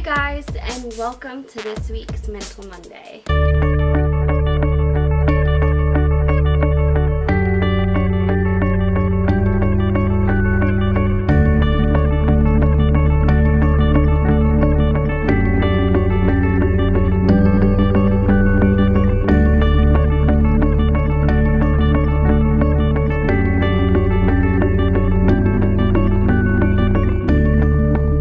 guys, and welcome to this week's Mental Monday.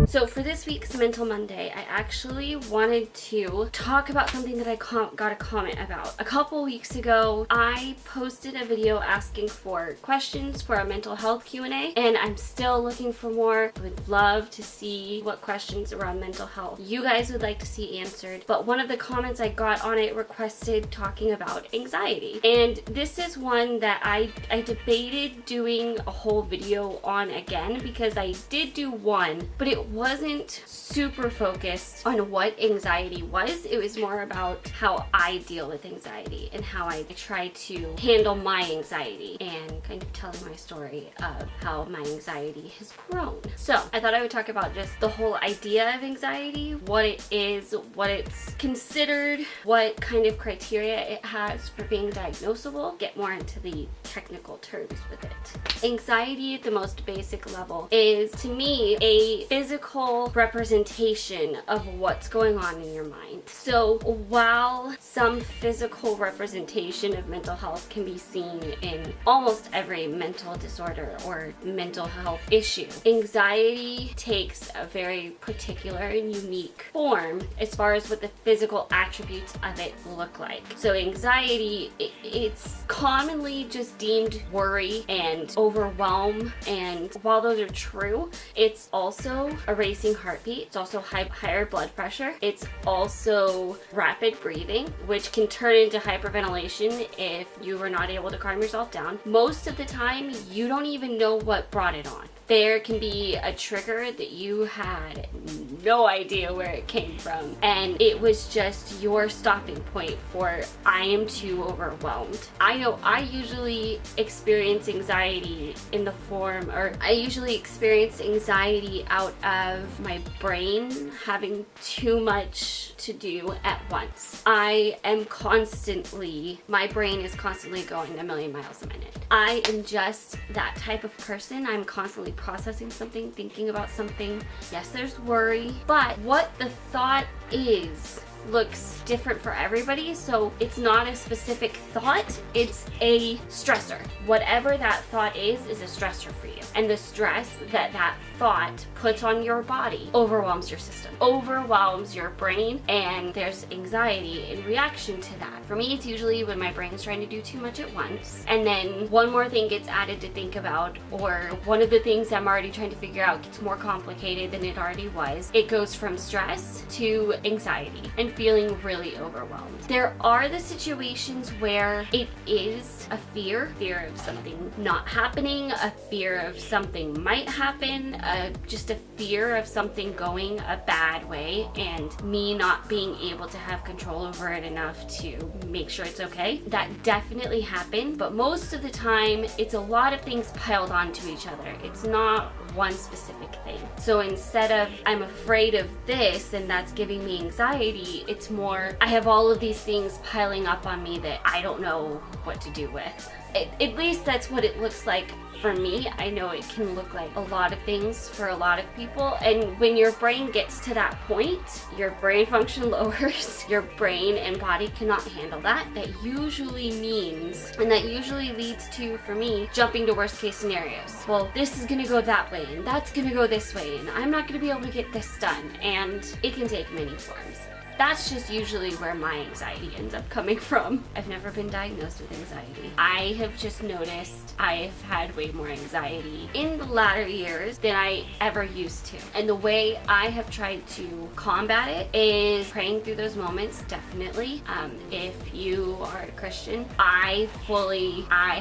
So for this week's Mental Monday, I actually wanted to talk about something that I got a comment about. A couple weeks ago, I posted a video asking for questions for a mental health Q&A, and I'm still looking for more. I would love to see what questions around mental health you guys would like to see answered. But one of the comments I got on it requested talking about anxiety. And this is one that I debated doing a whole video on again, because I did do one, but it wasn't super focused on what anxiety was. It was more about how I deal with anxiety and how I try to handle my anxiety, and kind of telling my story of how my anxiety has grown. So I thought I would talk about just the whole idea of anxiety, what it is, what it's considered, what kind of criteria it has for being diagnosable, get more into the technical terms with it. Anxiety at the most basic level is, to me, a physical representation of what's going on in your mind. So while some physical representation of mental health can be seen in almost every mental disorder or mental health issue, anxiety takes a very particular and unique form as far as what the physical attributes of it look like. So anxiety, it's commonly just deemed worry and overwhelm, and while those are true, it's also a racing heartbeat. It's also higher blood pressure. It's also rapid breathing, which can turn into hyperventilation if you were not able to calm yourself down. Most of the time, you don't even know what brought it on. There can be a trigger that you had no idea where it came from, and it was just your stopping point for, I am too overwhelmed. I know I usually experience anxiety in the form, or I usually experience anxiety out of my brain having too much to do at once. I am constantly, my brain is constantly going a million miles a minute. I am just that type of person. I'm constantly processing something, thinking about something. Yes, there's worry, but what the thought is looks different for everybody. So it's not a specific thought, it's a stressor. Whatever that thought is a stressor for you. And the stress that that thought puts on your body overwhelms your system, overwhelms your brain, and there's anxiety in reaction to that. For me, it's usually when my brain's trying to do too much at once, and then one more thing gets added to think about, or one of the things I'm already trying to figure out gets more complicated than it already was. It goes from stress to anxiety and feeling really overwhelmed. There are the situations where it is a fear of something not happening, a fear of something might happen, just a fear of something going a bad way and me not being able to have control over it enough to make sure it's okay. That definitely happened, but most of the time it's a lot of things piled onto each other. It's not one specific thing. So instead of, I'm afraid of this and that's giving me anxiety, it's more, I have all of these things piling up on me that I don't know what to do with. At least that's what it looks like for me. I know it can look like a lot of things for a lot of people, and when your brain gets to that point, your brain function lowers. Your brain and body cannot handle that. That usually means, and that usually leads to, for me, jumping to worst case scenarios. Well, this is gonna go that way, and that's gonna go this way, and I'm not gonna be able to get this done, and it can take many forms. That's just usually where my anxiety ends up coming from. I've never been diagnosed with anxiety. I have just noticed I've had way more anxiety in the latter years than I ever used to. And the way I have tried to combat it is praying through those moments, definitely. If you are a Christian, I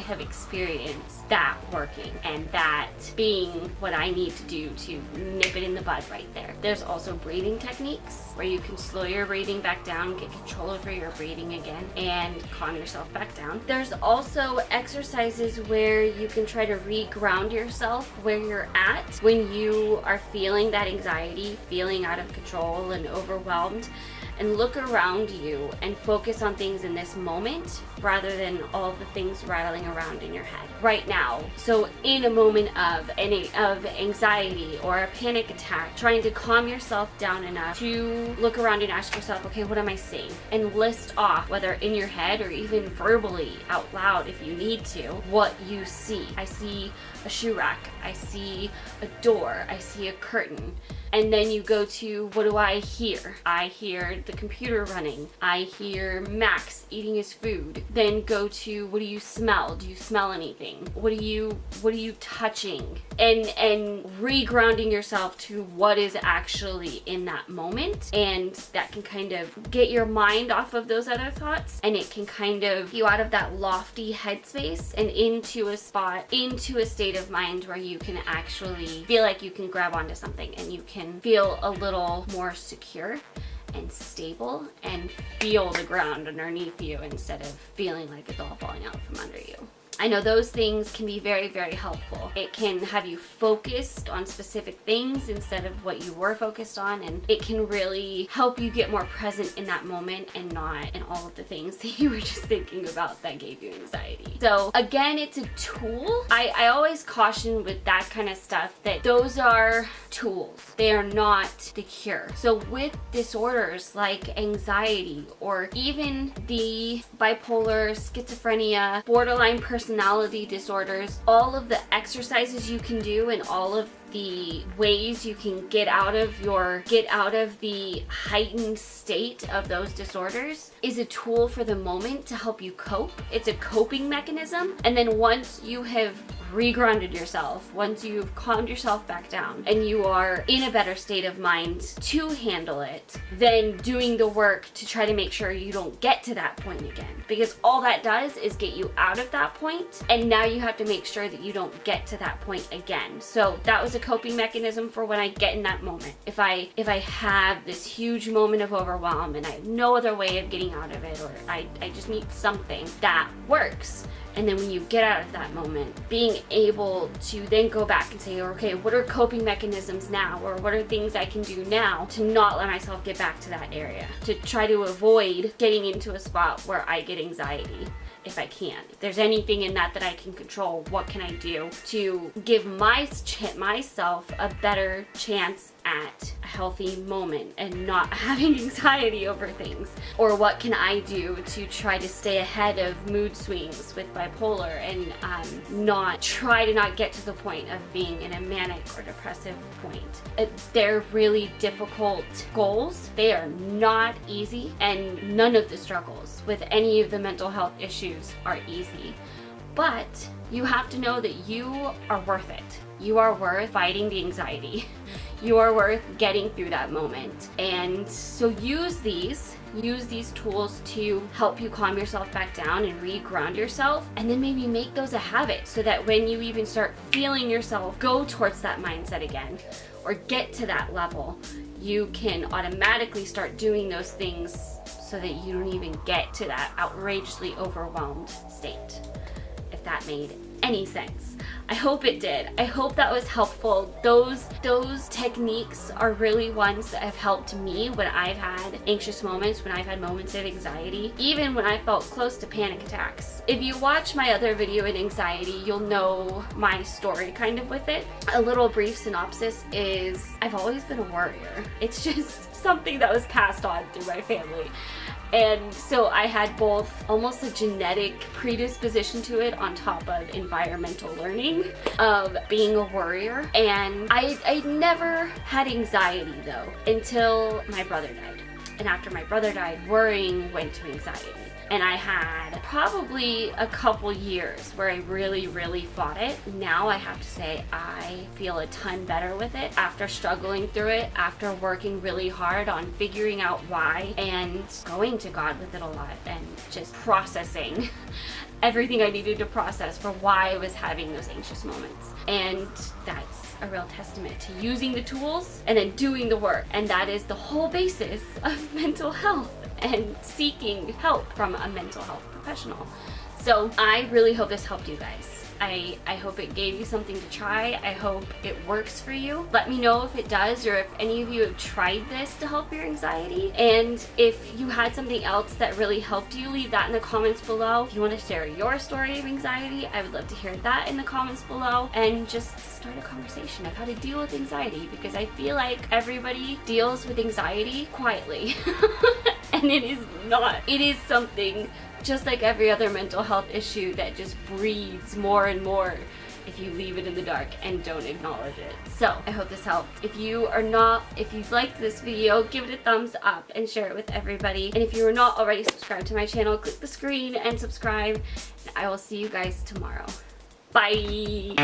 have experienced that working, and that being what I need to do to nip it in the bud right there. There's also breathing techniques where you can slow your your breathing back down, get control over your breathing again, and calm yourself back down. There's also exercises where you can try to re-ground yourself where you're at when you are feeling that anxiety, feeling out of control and overwhelmed. And look around you and focus on things in this moment rather than all the things rattling around in your head right now. So in a moment of anxiety or a panic attack, trying to calm yourself down enough to look around and ask yourself, okay, what am I seeing? And list off, whether in your head or even verbally out loud if you need to, what you see. I see a shoe rack, I see a door, I see a curtain. And then you go to, what do I hear? I hear the computer running. I hear Max eating his food. Then go to, what do you smell? Do you smell anything? What are you touching? And re-grounding yourself to what is actually in that moment. And that can kind of get your mind off of those other thoughts. And it can kind of get you out of that lofty headspace and into a spot, into a state of mind where you can actually feel like you can grab onto something and you can feel a little more secure and stable and feel the ground underneath you instead of feeling like it's all falling out from under you. I know those things can be very, very helpful. It can have you focused on specific things instead of what you were focused on, and it can really help you get more present in that moment and not in all of the things that you were just thinking about that gave you anxiety. So again, it's a tool. I always caution with that kind of stuff that those are tools. They are not the cure. So with disorders like anxiety or even the bipolar, schizophrenia, borderline personality disorders, all of the exercises you can do and all of the ways you can get out of the heightened state of those disorders is a tool for the moment to help you cope. It's a coping mechanism. And then once you have re-grounded yourself, once you've calmed yourself back down and you are in a better state of mind to handle it, then doing the work to try to make sure you don't get to that point again. Because all that does is get you out of that point, and now you have to make sure that you don't get to that point again. So that was a coping mechanism for when I get in that moment. If I have this huge moment of overwhelm and I have no other way of getting out of it, or I just need something that works. And then when you get out of that moment, being able to then go back and say, okay, what are coping mechanisms now? Or what are things I can do now to not let myself get back to that area? To try to avoid getting into a spot where I get anxiety. If I can. If there's anything in that I can control, what can I do to give myself a better chance at a healthy moment and not having anxiety over things? Or what can I do to try to stay ahead of mood swings with bipolar and not get to the point of being in a manic or depressive point? They're really difficult goals. They are not easy, and none of the struggles with any of the mental health issues are easy. But you have to know that you are worth it. You are worth fighting the anxiety. You are worth getting through that moment. And so use these tools to help you calm yourself back down and re-ground yourself, and then maybe make those a habit so that when you even start feeling yourself go towards that mindset again or get to that level, you can automatically start doing those things so that you don't even get to that outrageously overwhelmed state. If that made any sense. I hope it did. I hope that was helpful. Those techniques are really ones that have helped me when I've had anxious moments, when I've had moments of anxiety, even when I felt close to panic attacks. If you watch my other video in anxiety, you'll know my story kind of with it. A little brief synopsis is I've always been a worrier. It's just something that was passed on through my family. And so I had both almost a genetic predisposition to it on top of environmental learning of being a worrier. And I never had anxiety though until my brother died. And after my brother died, worrying went to anxiety. And I had probably a couple years where I really, really fought it. Now I have to say I feel a ton better with it after struggling through it, after working really hard on figuring out why and going to God with it a lot and just processing everything I needed to process for why I was having those anxious moments. And a real testament to using the tools and then doing the work. And that is the whole basis of mental health and seeking help from a mental health professional. So I really hope this helped you guys. I hope it gave you something to try. I hope it works for you. Let me know if it does, or if any of you have tried this to help your anxiety. And if you had something else that really helped you, leave that in the comments below. If you want to share your story of anxiety, I would love to hear that in the comments below. And just start a conversation of how to deal with anxiety, because I feel like everybody deals with anxiety quietly. And it is not. It is something just like every other mental health issue that just breeds more and more if you leave it in the dark and don't acknowledge it. So I hope this helped. If you've liked this video, give it a thumbs up and share it with everybody. And if you are not already subscribed to my channel, click the screen and subscribe. And I will see you guys tomorrow. Bye.